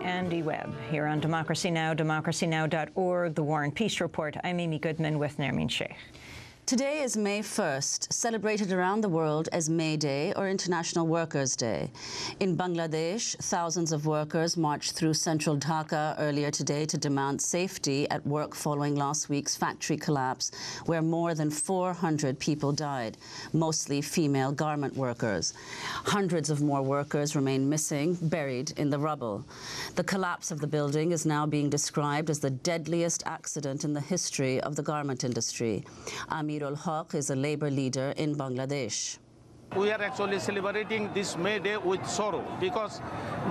Andy Webb here on Democracy Now!, democracynow.org, The War and Peace Report. I'm Amy Goodman with Nermeen Sheikh. Today is May 1st, celebrated around the world as May Day or International Workers' Day. In Bangladesh, thousands of workers marched through central Dhaka earlier today to demand safety at work following last week's factory collapse, where more than 400 people died, mostly female garment workers. Hundreds of more workers remain missing, buried in the rubble. The collapse of the building is now being described as the deadliest accident in the history of the garment industry. Amir al-Haq is a labor leader in Bangladesh. We are actually celebrating this May Day with sorrow because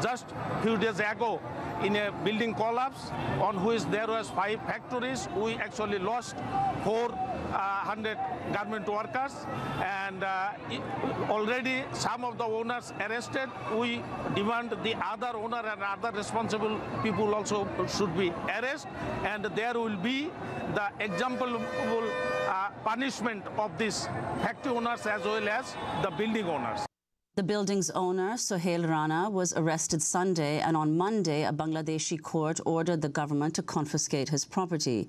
just a few days ago, in a building collapse on which there was 5 factories, we actually lost 400 garment workers, and already some of the owners arrested. We demand the other owner and other responsible people also should be arrested, and there will be the example punishment of these factory owners as well as the building owners. The building's owner, Sohail Rana, was arrested Sunday, and on Monday, a Bangladeshi court ordered the government to confiscate his property.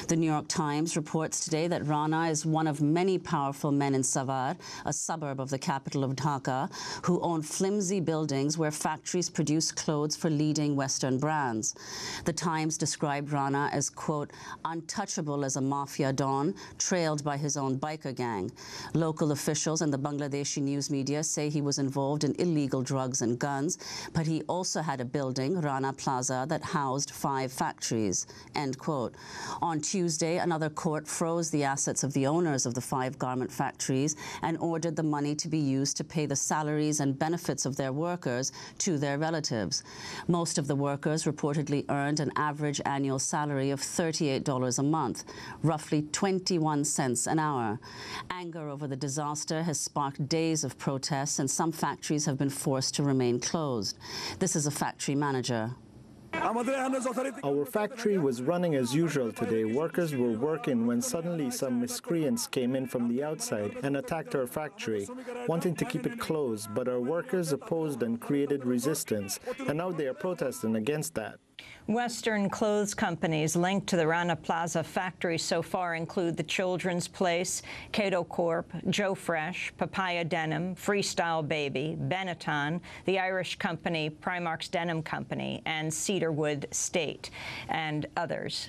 The New York Times reports today that Rana is one of many powerful men in Savar, a suburb of the capital of Dhaka, who own flimsy buildings where factories produce clothes for leading Western brands. The Times described Rana as, quote, untouchable as a mafia don, trailed by his own biker gang. Local officials and the Bangladeshi news media say he was involved in illegal drugs and guns, but he also had a building, Rana Plaza, that housed 5 factories, end quote. On Tuesday, another court froze the assets of the owners of the 5 garment factories and ordered the money to be used to pay the salaries and benefits of their workers to their relatives. Most of the workers reportedly earned an average annual salary of $38 a month, roughly 21 cents an hour. Anger over the disaster has sparked days of protests, and some factories have been forced to remain closed. This is a factory manager. Our factory was running as usual today. Workers were working when suddenly some miscreants came in from the outside and attacked our factory, wanting to keep it closed, but our workers opposed and created resistance, and now they are protesting against that. Western clothes companies linked to the Rana Plaza factory so far include The Children's Place, Cato Corp, Joe Fresh, Papaya Denim, Freestyle Baby, Benetton, the Irish company Primark's Denim Company, and Cedarwood State, and others.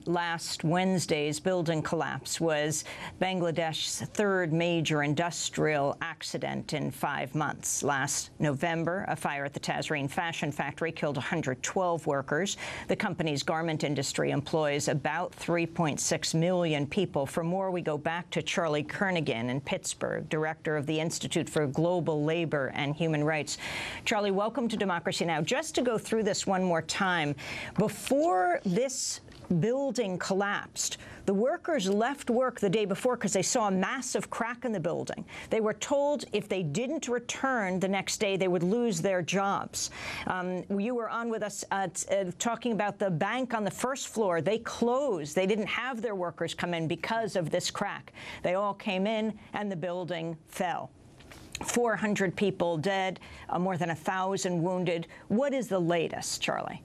Last Wednesday's building collapse was Bangladesh's 3rd major industrial accident in 5 months. Last November, a fire at the Tazreen fashion factory killed 112 workers. The company's garment industry employs about 3.6 million people. For more, we go back to Charlie Kernaghan in Pittsburgh, director of the Institute for Global Labor and Human Rights. Charlie, welcome to Democracy Now! Just to go through this one more time, before this building collapsed, the workers left work the day before because they saw a massive crack in the building. They were told if they didn't return the next day, they would lose their jobs. You were on with us talking about the bank on the 1st floor. They closed. They didn't have their workers come in because of this crack. They all came in, and the building fell. 400 people dead, more than 1,000 wounded. What is the latest, Charlie?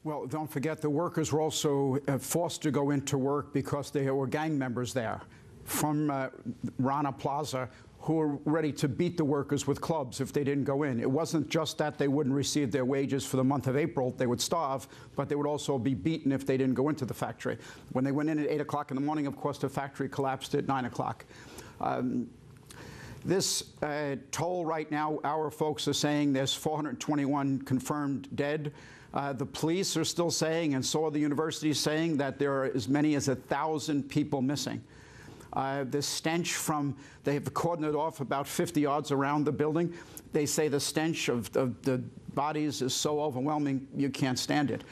Well, don't forget the workers were also forced to go into work because there were gang members there from Rana Plaza who were ready to beat the workers with clubs if they didn't go in. It wasn't just that they wouldn't receive their wages for the month of April, they would starve, but they would also be beaten if they didn't go into the factory. When they went in at 8 o'clock in the morning, of course, the factory collapsed at 9 o'clock. This toll right now, our folks are saying there's 421 confirmed dead. The police are still saying, and so are the universities saying, that there are as many as 1,000 people missing. The stench from, they have cordoned off about 50 yards around the building. They say the stench of the bodies is so overwhelming you can't stand it.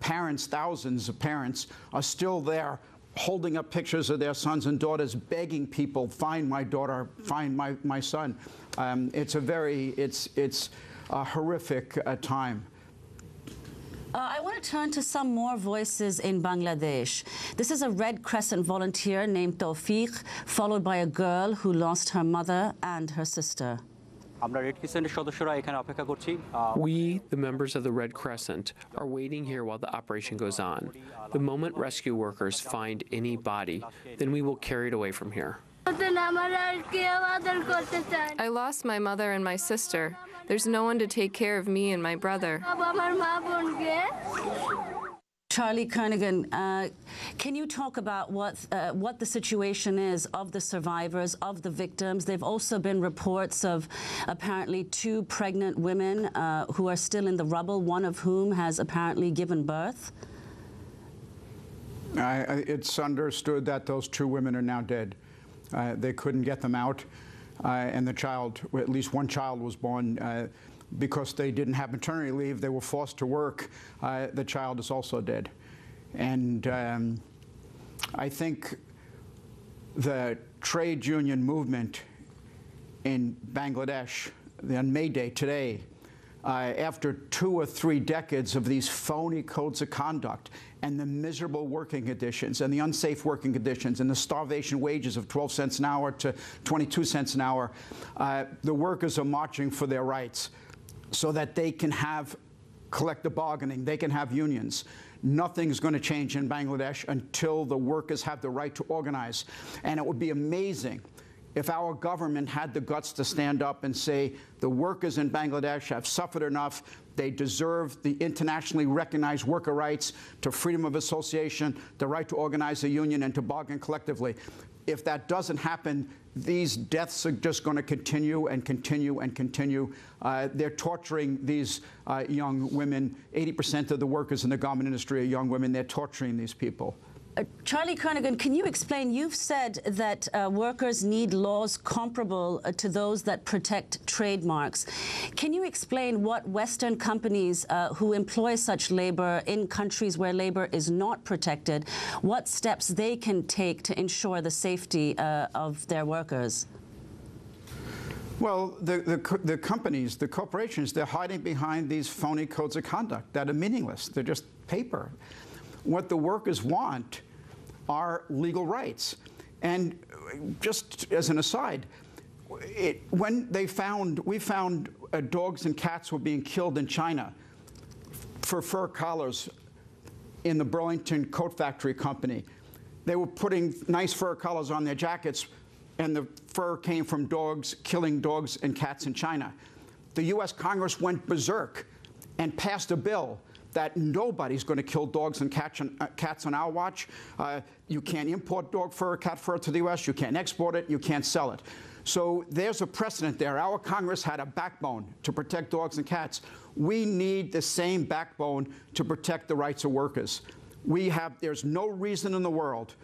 Parents, thousands of parents, are still there holding up pictures of their sons and daughters, begging people, find my daughter, find my son. It's a horrific time. I want to turn to some more voices in Bangladesh. This is a Red Crescent volunteer named Tawfiq, followed by a girl who lost her mother and her sister. We, the members of the Red Crescent, are waiting here while the operation goes on. The moment rescue workers find any body, then we will carry it away from here. I lost my mother and my sister. There's no one to take care of me and my brother. Charlie Kernaghan, can you talk about what the situation is of the survivors, of the victims? There have also been reports of apparently 2 pregnant women who are still in the rubble, one of whom has apparently given birth. It's understood that those 2 women are now dead. They couldn't get them out, and the child, at least one child, was born. Because they didn't have maternity leave, they were forced to work. The child is also dead. And I think the trade union movement in Bangladesh on May Day today, after 2 or 3 decades of these phony codes of conduct and the miserable working conditions and the unsafe working conditions and the starvation wages of 12 cents an hour to 22 cents an hour, the workers are marching for their rights, so that they can have collective bargaining, they can have unions. Nothing's going to change in Bangladesh until the workers have the right to organize. And it would be amazing if our government had the guts to stand up and say, the workers in Bangladesh have suffered enough, they deserve the internationally recognized worker rights to freedom of association, the right to organize a union, and to bargain collectively. If that doesn't happen, these deaths are just going to continue and continue and continue. They're torturing these young women. 80% of the workers in the garment industry are young women. They're torturing these people. Charlie Kernaghan, can you explain? You've said that workers need laws comparable to those that protect trademarks. Can you explain what Western companies who employ such labor in countries where labor is not protected, what steps they can take to ensure the safety of their workers? Well, the companies, the corporations, they're hiding behind these phony codes of conduct that are meaningless. They're just paper. What the workers want are legal rights. And just as an aside, when we found dogs and cats were being killed in China for fur collars in the Burlington Coat Factory Company. They were putting nice fur collars on their jackets, and the fur came from dogs, killing dogs and cats in China. The U.S. Congress went berserk and passed a bill that nobody's going to kill dogs and cats on our watch. You can't import dog fur, cat fur to the U.S. You can't export it. You can't sell it. So there's a precedent there. Our Congress had a backbone to protect dogs and cats. We need the same backbone to protect the rights of workers. There's no reason in the world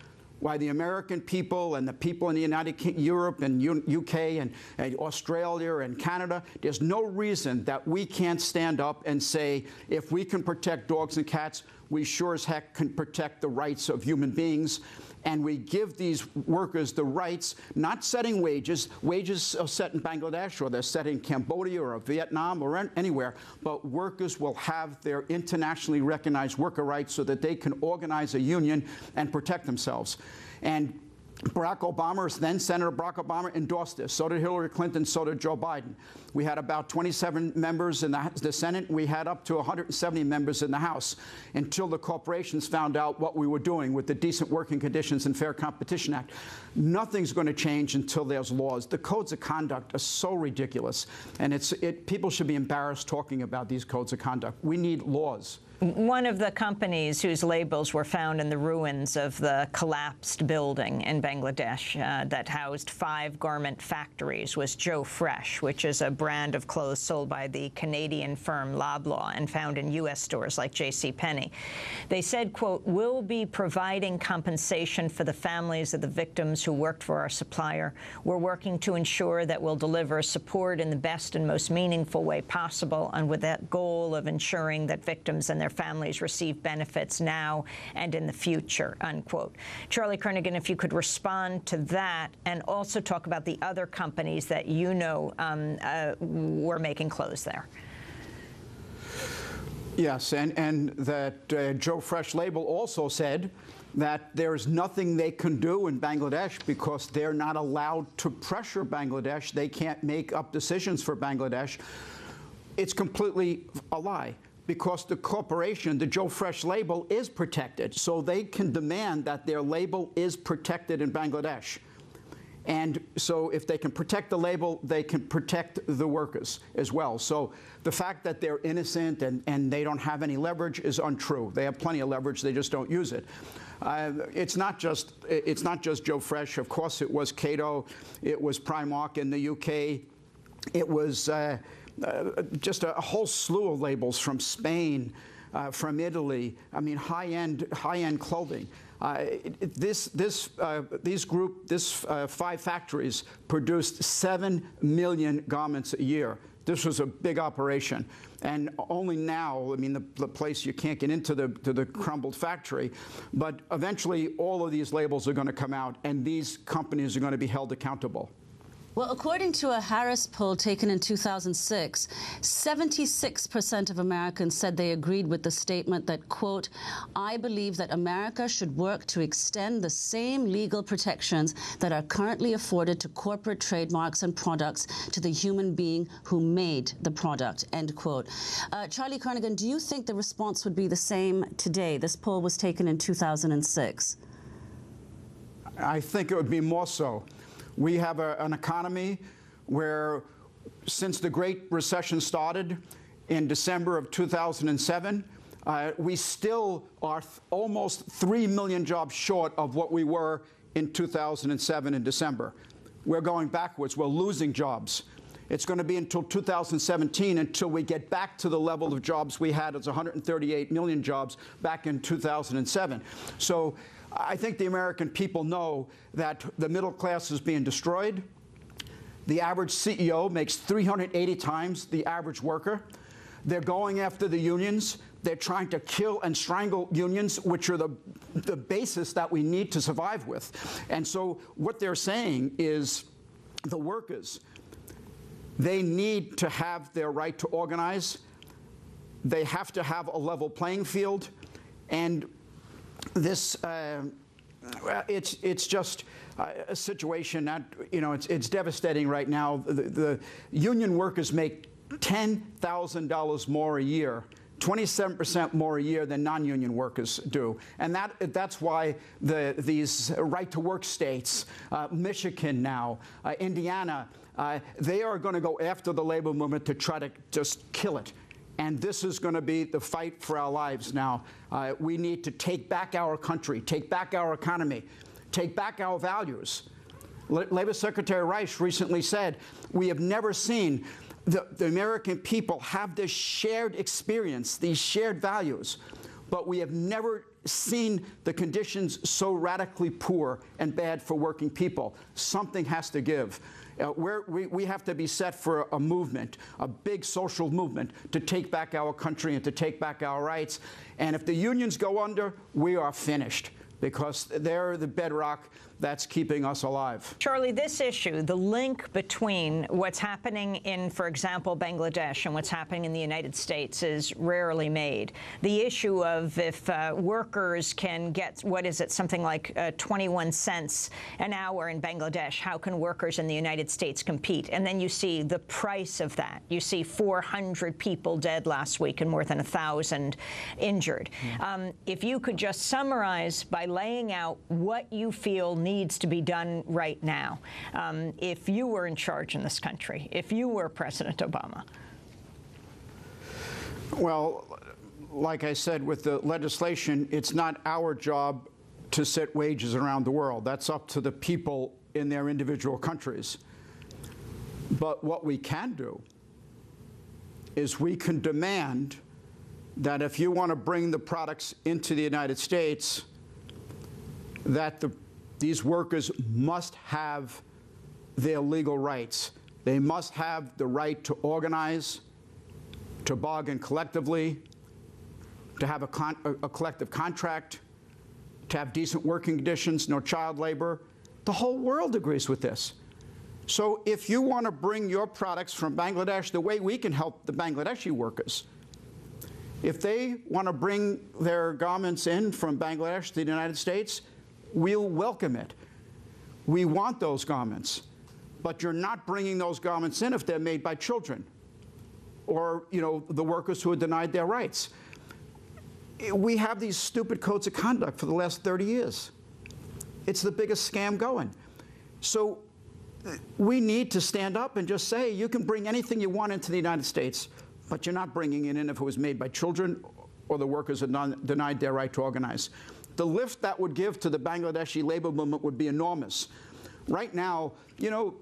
why the American people and the people in the United Kingdom, Europe and UK and Australia and Canada, there's no reason that we can't stand up and say, if we can protect dogs and cats, we sure as heck can protect the rights of human beings. And we give these workers the rights, not setting wages. Wages are set in Bangladesh, or they're set in Cambodia or Vietnam or anywhere. But workers will have their internationally recognized worker rights so that they can organize a union and protect themselves. And Barack Obama, then Senator Barack Obama, endorsed this. So did Hillary Clinton, so did Joe Biden. We had about 27 members in the Senate. We had up to 170 members in the House until the corporations found out what we were doing with the Decent Working Conditions and Fair Competition Act. Nothing's going to change until there's laws. The codes of conduct are so ridiculous, and people should be embarrassed talking about these codes of conduct. We need laws. One of the companies whose labels were found in the ruins of the collapsed building in Bangladesh that housed 5 garment factories was Joe Fresh, which is a brand of clothes sold by the Canadian firm Loblaw and found in U.S. stores like JCPenney. They said, quote, "We'll be providing compensation for the families of the victims who worked for our supplier. We're working to ensure that we'll deliver support in the best and most meaningful way possible, and with that goal of ensuring that victims and their families receive benefits now and in the future," unquote. Charlie Kernaghan, if you could respond to that and also talk about the other companies that you know were making clothes there. Yes, and that Joe Fresh label also said that there's nothing they can do in Bangladesh because they're not allowed to pressure Bangladesh. They can't make up decisions for Bangladesh. It's completely a lie, because the corporation, the Joe Fresh label, is protected. So they can demand that their label is protected in Bangladesh. And so if they can protect the label, they can protect the workers as well. So the fact that they're innocent and they don't have any leverage is untrue. They have plenty of leverage, they just don't use it. It's not just Joe Fresh. Of course, it was Cato, it was Primark in the UK, it was just a whole slew of labels from Spain, from Italy. I mean, high-end clothing. These 5 factories produced 7 million garments a year. This was a big operation. And only now, I mean, the place, you can't get into the crumbled factory, but eventually all of these labels are going to come out, and these companies are going to be held accountable. Well, according to a Harris poll taken in 2006, 76% of Americans said they agreed with the statement that, quote, "I believe that America should work to extend the same legal protections that are currently afforded to corporate trademarks and products to the human being who made the product," end quote. Charlie Kernaghan, do you think the response would be the same today? This poll was taken in 2006. I think it would be more so. We have an economy where, since the Great Recession started in December of 2007, we still are almost 3 million jobs short of what we were in 2007 in December. We're going backwards. We're losing jobs. It's going to be until 2017 until we get back to the level of jobs we had as 138 million jobs back in 2007. So I think the American people know that the middle class is being destroyed. The average CEO makes 380 times the average worker. They're going after the unions. They're trying to kill and strangle unions, which are the basis that we need to survive with. And so what they're saying is the workers, they need to have their right to organize. They have to have a level playing field. And this, it's just a situation that, you know, it's devastating right now. The union workers make $10,000 more a year, 27% more a year than non-union workers do. And that's why these right-to-work states, Michigan now, Indiana, they are going to go after the labor movement to try to just kill it. And this is going to be the fight for our lives now. We need to take back our country, take back our economy, take back our values. Labor Secretary Rice recently said, we have never seen the American people have this shared experience, these shared values, but we have never seen the conditions so radically poor and bad for working people. Something has to give. We have to be set for a movement, a big social movement, to take back our country and to take back our rights. And if the unions go under, we are finished, because they're the bedrock that's keeping us alive. Charlie, this issue, the link between what's happening in, for example, Bangladesh and what's happening in the United States is rarely made. The issue of if workers can get, what is it, something like 21 cents an hour in Bangladesh, how can workers in the United States compete? And then you see the price of that. You see 400 people dead last week and more than 1,000 injured. If you could just summarize by laying out what you feel needs to be done right now, if you were in charge in this country, if you were President Obama. Well, like I said, with the legislation, it's not our job to set wages around the world. That's up to the people in their individual countries. But what we can do is we can demand that if you want to bring the products into the United States, that these workers must have their legal rights. They must have the right to organize, to bargain collectively, to have a collective contract, to have decent working conditions, no child labor. The whole world agrees with this. So if you want to bring your products from Bangladesh, the way we can help the Bangladeshi workers If they want to bring their garments in from Bangladesh to the United States, we'll welcome it. We want those garments. But you're not bringing those garments in if they're made by children or, you know, the workers who are denied their rights. We have these stupid codes of conduct for the last 30 years. It's the biggest scam going. So we need to stand up and just say, you can bring anything you want into the United States, but you're not bringing it in if it was made by children or the workers are denied their right to organize. The lift that would give to the Bangladeshi labor movement would be enormous. Right now, you know,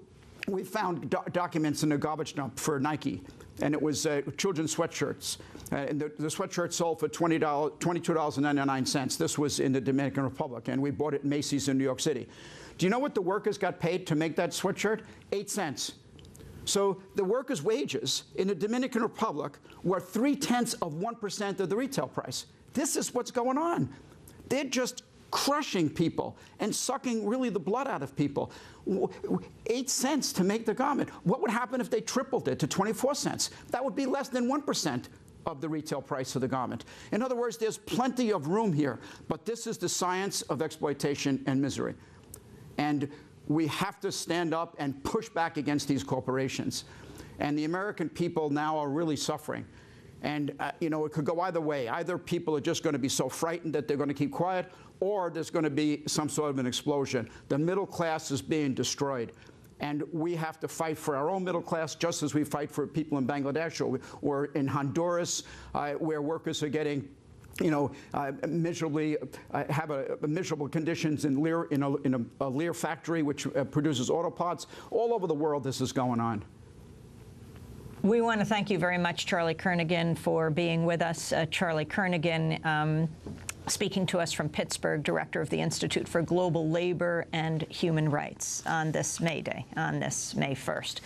we found documents in a garbage dump for Nike, and it was children's sweatshirts. And the sweatshirt sold for $22.99. This was in the Dominican Republic, and we bought it in Macy's in New York City. Do you know what the workers got paid to make that sweatshirt? 8 cents. So the workers' wages in the Dominican Republic were 0.3% of the retail price. This is what's going on. They're just crushing people and sucking really the blood out of people. 8 cents to make the garment. What would happen if they tripled it to 24 cents? That would be less than 1% of the retail price of the garment. In other words, there's plenty of room here, but this is the science of exploitation and misery. And we have to stand up and push back against these corporations. And the American people now are really suffering. And, you know, it could go either way. Either people are just going to be so frightened that they're going to keep quiet, or there's going to be some sort of an explosion. The middle class is being destroyed. And we have to fight for our own middle class, just as we fight for people in Bangladesh or in Honduras, where workers are getting, you know, miserably, have miserable conditions in a Lear factory, which produces auto parts. All over the world, this is going on. We want to thank you very much, Charlie Kernaghan, for being with us. Charlie Kernaghan, speaking to us from Pittsburgh, director of the Institute for Global Labor and Human Rights on this May Day, on this May 1st.